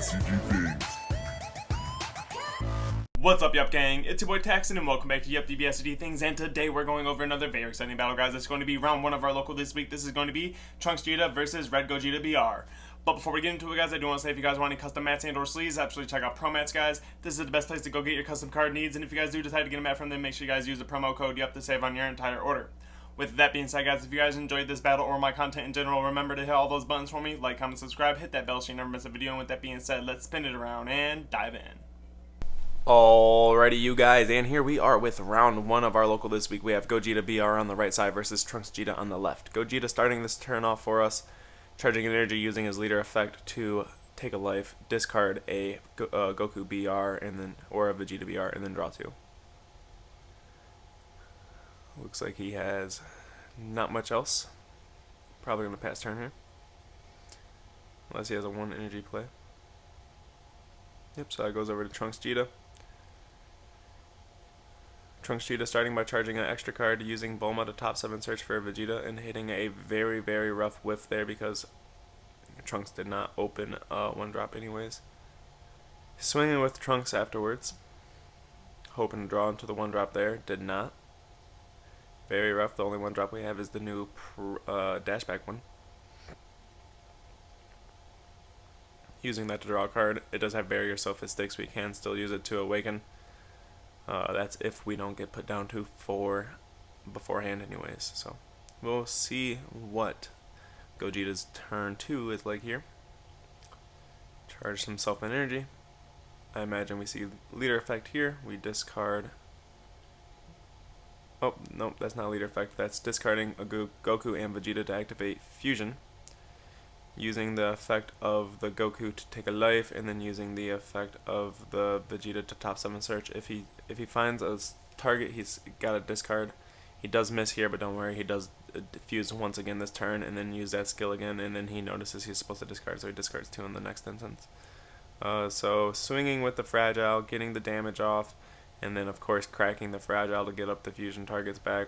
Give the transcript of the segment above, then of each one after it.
DBSCG things. What's up, Yuhp gang? It's your boy Taxon, and welcome back to Yuhp DBSCG Things. And today we're going over another very exciting battle, guys. It's going to be round one of our local this week. This is going to be Trunks Geta versus Red Gogeta BR. But before we get into it, guys, I do want to say if you guys want any custom mats and or sleeves, absolutely check out Promats, guys. This is the best place to go get your custom card needs. And if you guys do decide to get a mat from them, make sure you guys use the promo code Yuhp to save on your entire order. With that being said, guys, if you guys enjoyed this battle or my content in general, remember to hit all those buttons for me. Like, comment, subscribe, hit that bell so you never miss a video. And with that being said, let's spin it around and dive in. Alrighty, you guys, and here we are with round one of our local this week. We have Gogeta BR on the right side versus Trunks Geta on the left. Gogeta starting this turn off for us, charging energy using his leader effect to take a life, discard a Goku BR and then or a Vegeta BR, and then draw two. Looks like he has not much else. Probably gonna pass turn here, unless he has a one energy play. Yep, so that goes over to Trunks Geta. Trunks Geta starting by charging an extra card using bo1 to top 7 search for a Vegeta and hitting a very, very rough whiff there because Trunks did not open one drop anyways. Swinging with Trunks afterwards, hoping to draw into the one drop there, did not. Very rough. The only one drop we have is the new dashback one. Using that to draw a card. It does have barrier, so if it sticks we can still use it to awaken. That's if we don't get put down to 4 beforehand anyways. So we'll see what Gogeta's turn 2 is like here. Charge himself in energy. I imagine we see leader effect here. We discard. Oh, nope, that's not leader effect. That's discarding a Goku and Vegeta to activate fusion. Using the effect of the Goku to take a life, and then using the effect of the Vegeta to top 7 search. If he finds a target, he's got to discard. He does miss here, but don't worry, he does fuse once again this turn, and then use that skill again, and then he notices he's supposed to discard, so he discards 2 in the next instance. So swinging with the fragile, getting the damage off, and then of course cracking the fragile to get up the fusion targets back.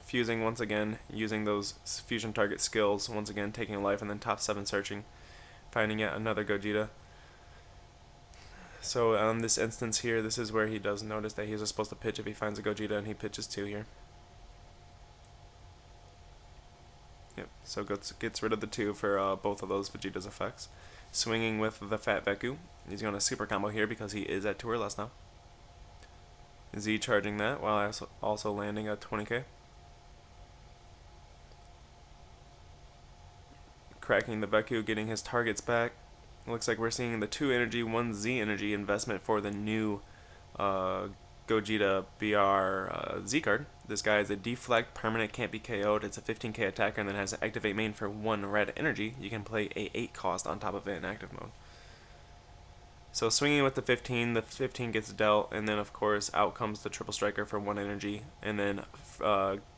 Fusing once again, using those fusion target skills, once again taking a life and then top 7 searching, finding yet another Gogeta. So on this instance here, this is where he does notice that he's supposed to pitch if he finds a Gogeta, and he pitches 2 here. Yep, so gets rid of the 2 for both of those Vegeta's effects. Swinging with the Fat Veku, he's going to super combo here because he is at 2 or less now. Z charging that while also landing at 20k. Cracking the Veku, getting his targets back. Looks like we're seeing the 2 energy, 1 Z energy investment for the new Gogeta BR Z card. This guy is a deflect, permanent, can't be KO'd. It's a 15k attacker and then has an activate main for 1 red energy. You can play a 8 cost on top of it in active mode. So swinging with the 15 gets dealt, and then of course out comes the triple striker for 1 energy, and then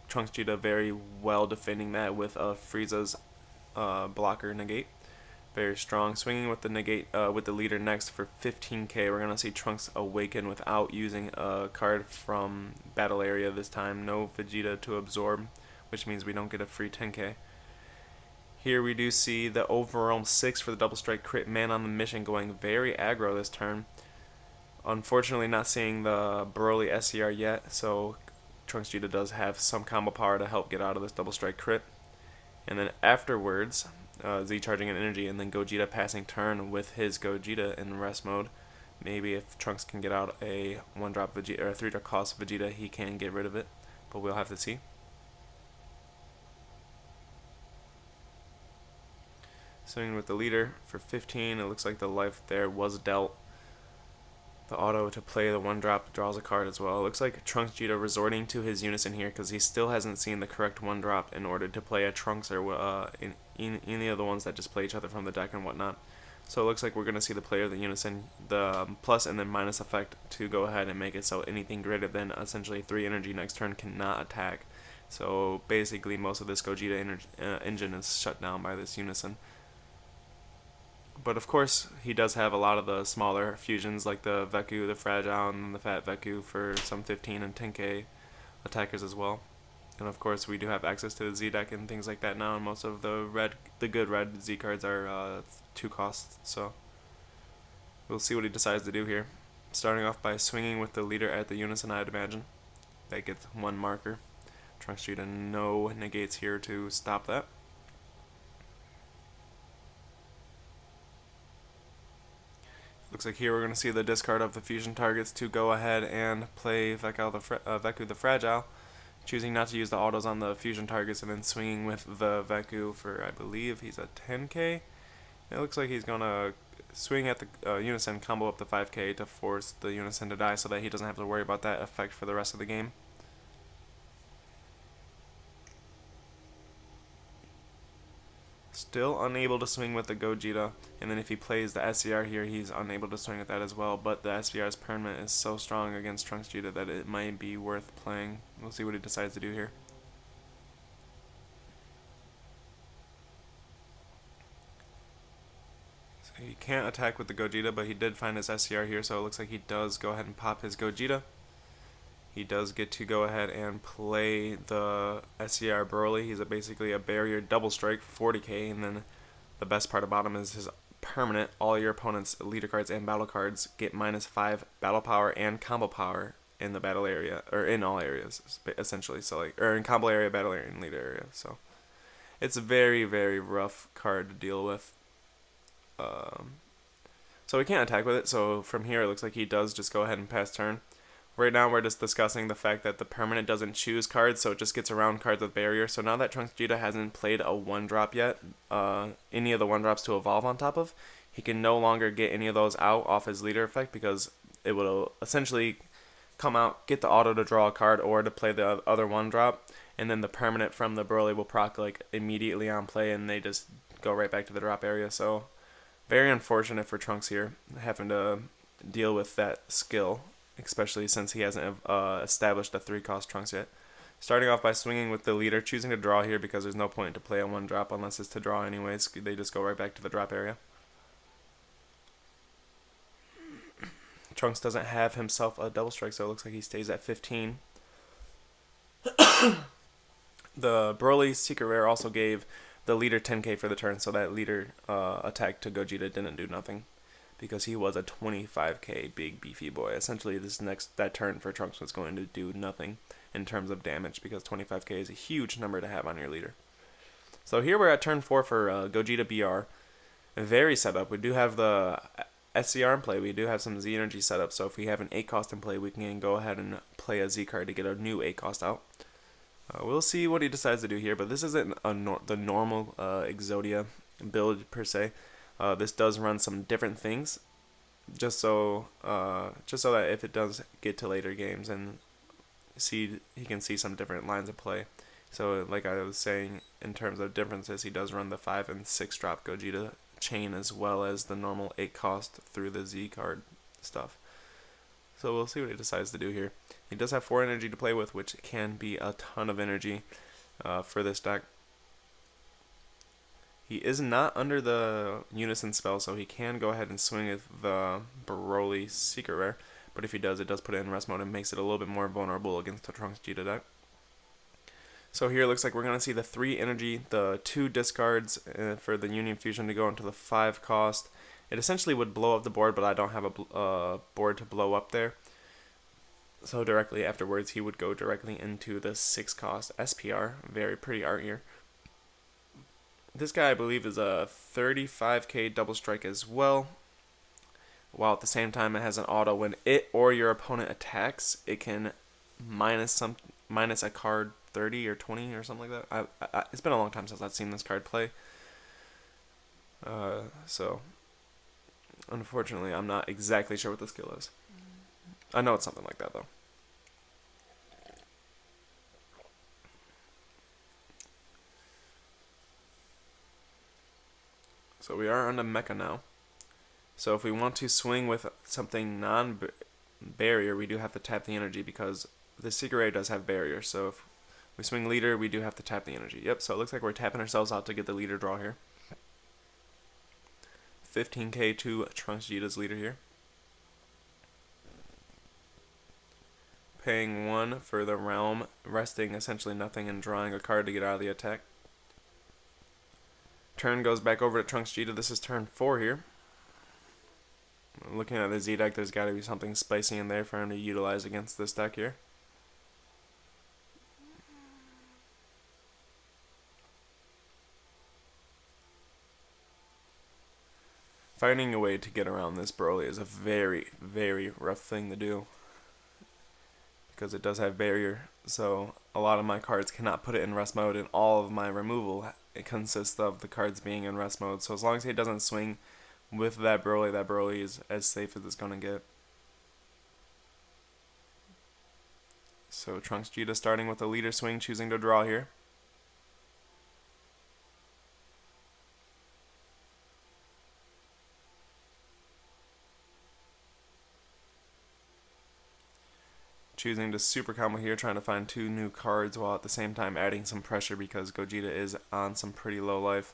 Trunks Geta very well defending that with Frieza's blocker negate. Very strong. Swinging with the negate with the leader next for 15k. We're gonna see Trunks awaken without using a card from battle area this time. No Vegeta to absorb, which means we don't get a free 10k. Here we do see the overwhelm 6 for the double strike crit man on the mission, going very aggro this turn. Unfortunately not seeing the Broly SCR yet, so Trunks Geta does have some combo power to help get out of this double strike crit. And then afterwards, Z charging an energy, and then Gogeta passing turn with his Gogeta in rest mode. Maybe if Trunks can get out a 1-drop Vegeta or a 3-drop cost Vegeta, he can get rid of it, but we'll have to see. Swinging with the leader for 15, it looks like the life there was dealt. The auto to play the 1-drop draws a card as well. It looks like Trunks Geta resorting to his unison here because he still hasn't seen the correct 1-drop in order to play a Trunks or any of the ones that just play each other from the deck and whatnot. So it looks like we're going to see the player of the unison, the plus and then minus effect to go ahead and make it so anything greater than essentially 3 energy next turn cannot attack. So basically most of this Gogeta engine is shut down by this unison. But of course, he does have a lot of the smaller fusions like the Veku, the Fragile, and the Fat Veku for some 15 and 10k attackers as well. And of course, we do have access to the Z deck and things like that now, and most of the good red Z cards are 2 costs. So We'll see what he decides to do here. Starting off by swinging with the leader at the unison, I'd imagine. That gets 1 marker. Trunks Gogeta no negates here to stop that. Looks like here we're going to see the discard of the fusion targets to go ahead and play Veku the Fragile, choosing not to use the autos on the fusion targets and then swinging with the Veku for, I believe he's a 10k. It looks like he's going to swing at the Unison, combo up the 5k to force the Unison to die so that he doesn't have to worry about that effect for the rest of the game. Still unable to swing with the Gogeta, and then if he plays the SCR here, he's unable to swing with that as well, but the SCR's permanent is so strong against Trunks Gogeta that it might be worth playing. We'll see what he decides to do here. So he can't attack with the Gogeta, but he did find his SCR here, so it looks like he does go ahead and pop his Gogeta. He does get to go ahead and play the SCR Broly. He's basically a barrier double strike, 40k, and then the best part about him is his permanent. All your opponent's leader cards and battle cards get -5 battle power and combo power in the battle area, or in all areas, essentially. So like, or in combo area, battle area, and leader area. So it's a very, very rough card to deal with. So we can't attack with it. So from here, it looks like he does just go ahead and pass turn. Right now, we're just discussing the fact that the permanent doesn't choose cards, so it just gets around cards with barrier. So now that Trunks Gogeta hasn't played a 1-drop yet, any of the 1-drops to evolve on top of, he can no longer get any of those out off his leader effect because it will essentially come out, get the auto to draw a card or to play the other 1-drop, and then the permanent from the Broly will proc like immediately on play, and they just go right back to the drop area. So very unfortunate for Trunks here, having to deal with that skill, especially since he hasn't established a 3-cost Trunks yet. Starting off by swinging with the leader, choosing to draw here because there's no point to play a 1-drop unless it's to draw anyways. They just go right back to the drop area. Trunks doesn't have himself a double strike, so it looks like he stays at 15. The Broly Secret Rare also gave the leader 10k for the turn, so that leader attack to Gogeta didn't do nothing, because he was a 25k big beefy boy. Essentially, that turn for Trunks was going to do nothing in terms of damage, because 25k is a huge number to have on your leader. So here we're at turn 4 for Gogeta BR. Very set up. We do have the SCR in play. We do have some Z energy set up, so if we have an 8-cost in play, we can go ahead and play a Z card to get a new 8-cost out. We'll see what he decides to do here, but this isn't the normal Exodia build per se. This does run some different things, just so that if it does get to later games and he can see some different lines of play. So like I was saying, in terms of differences, he does run the 5 and 6 drop Gogeta chain as well as the normal 8-cost through the Z card stuff. So we'll see what he decides to do here. He does have 4 energy to play with, which can be a ton of energy for this deck. He is not under the Unison spell, so he can go ahead and swing with the Broly Secret Rare. But if he does, it does put it in rest mode and makes it a little bit more vulnerable against the Trunks Gogeta deck. So here it looks like we're going to see the 3 energy, the 2 discards for the Union Fusion to go into the 5 cost. It essentially would blow up the board, but I don't have a board to blow up there. So directly afterwards, he would go directly into the 6 cost SPR. Very pretty art here. This guy, I believe, is a 35k double strike as well. While at the same time, it has an auto. When it or your opponent attacks, it can minus a card 30 or 20 or something like that. It's been a long time since I've seen this card play. So unfortunately, I'm not exactly sure what the skill is. I know it's something like that, though. So we are on the mecha now. So if we want to swing with something non-barrier, we do have to tap the energy, because the Secret Rare does have barrier. So if we swing leader, we do have to tap the energy. Yep, so it looks like we're tapping ourselves out to get the leader draw here. 15k to Trunks Gogeta's leader here. Paying 1 for the realm, resting essentially nothing and drawing a card to get out of the attack. Turn goes back over to Trunks Gogeta. This is turn 4 here. Looking at the Z deck, there's got to be something spicy in there for him to utilize against this deck here. Finding a way to get around this Broly is a very, very rough thing to do, because it does have barrier, so a lot of my cards cannot put it in rest mode, and all of my removal it consists of the cards being in rest mode. So as long as he doesn't swing with that Broly is as safe as it's going to get. So Trunks Geta starting with a leader swing, choosing to draw here. Choosing to super combo here, trying to find 2 new cards while at the same time adding some pressure because Gogeta is on some pretty low life.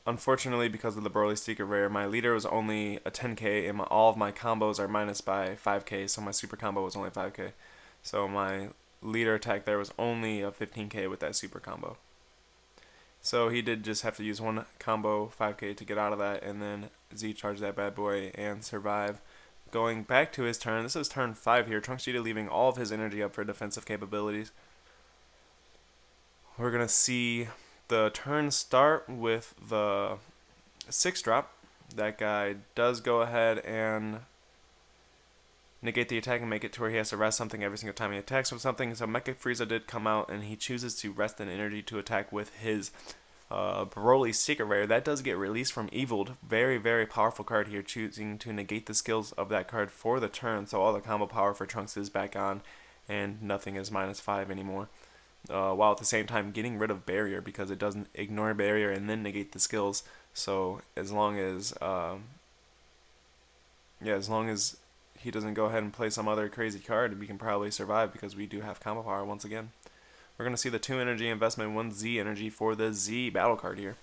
Unfortunately, because of the Broly Secret Rare, my leader was only a 10k and all of my combos are minus by 5k, so my super combo was only 5k. So my leader attack there was only a 15k with that super combo. So he did just have to use 1 combo 5k to get out of that, and then Z charge that bad boy and survive. Going back to his turn, this is turn 5 here. Trunks Geta leaving all of his energy up for defensive capabilities. We're going to see the turn start with the 6-drop. That guy does go ahead and negate the attack and make it to where he has to rest something every single time he attacks with something. So Mecha Frieza did come out, and he chooses to rest an energy to attack with his Broly Secret Rare. That does get released from Eviled. Very, very powerful card here, choosing to negate the skills of that card for the turn. So all the combo power for Trunks is back on, and nothing is minus 5 anymore. While at the same time getting rid of barrier, because it doesn't ignore barrier and then negate the skills. So as long as he doesn't go ahead and play some other crazy card, we can probably survive because we do have combo power once again. We're going to see the 2 energy investment, 1 Z energy for the Z battle card here.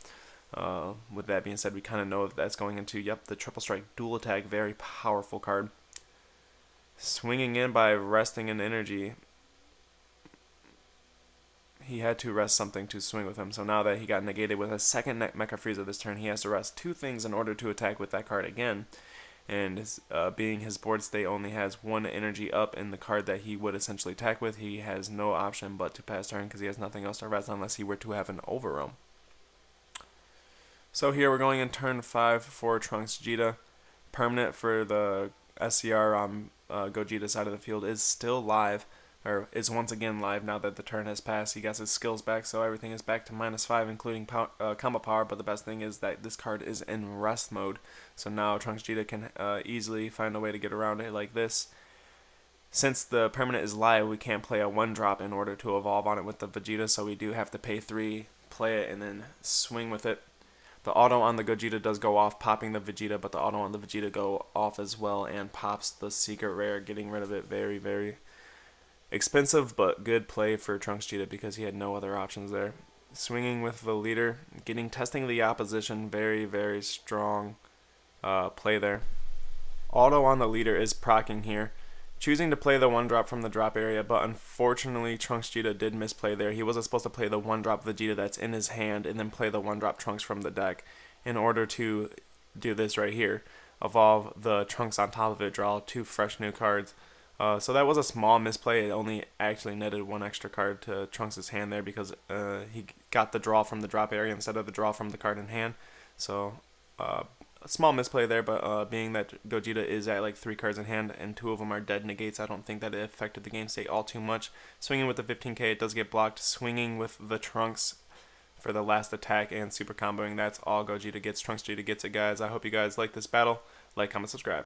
With that being said, we kind of know that that's going into, yep, the triple strike dual attack, very powerful card. Swinging in by resting an energy. He had to rest something to swing with him, so now that he got negated with a second Mecha Frieza this turn, he has to rest 2 things in order to attack with that card again. And being his board state only has 1 energy up in the card that he would essentially attack with, he has no option but to pass turn because he has nothing else to rest unless he were to have an overroam. So here we're going in turn 5 for Trunks Geta. Permanent for the SCR on Gogeta's side of the field is still live, or is once again live now that the turn has passed. He got his skills back, so everything is back to minus 5, including combo power, but the best thing is that this card is in rest mode. So now Trunks Geta can easily find a way to get around it like this. Since the permanent is live, we can't play a 1-drop in order to evolve on it with the Vegeta, so we do have to pay 3, play it, and then swing with it. The auto on the Gogeta does go off, popping the Vegeta, but the auto on the Vegeta go off as well and pops the Secret Rare, getting rid of it. Very, very expensive, but good play for Trunks Geta because he had no other options there. Swinging with the leader, testing the opposition, very, very strong play there. Auto on the leader is proccing here, choosing to play the 1-drop from the drop area, but unfortunately Trunks Geta did misplay there. He wasn't supposed to play the 1-drop Vegeta that's in his hand and then play the 1-drop Trunks from the deck in order to do this right here. Evolve the Trunks on top of it, draw 2 fresh new cards. So that was a small misplay. It only actually netted 1 extra card to Trunks' hand there because he got the draw from the drop area instead of the draw from the card in hand. So a small misplay there, but being that Gogeta is at like 3 cards in hand and 2 of them are dead negates, I don't think that it affected the game state all too much. Swinging with the 15k, it does get blocked. Swinging with the Trunks for the last attack and super comboing. That's all Gogeta gets. Trunks Geta gets it, guys. I hope you guys like this battle. Like, comment, subscribe.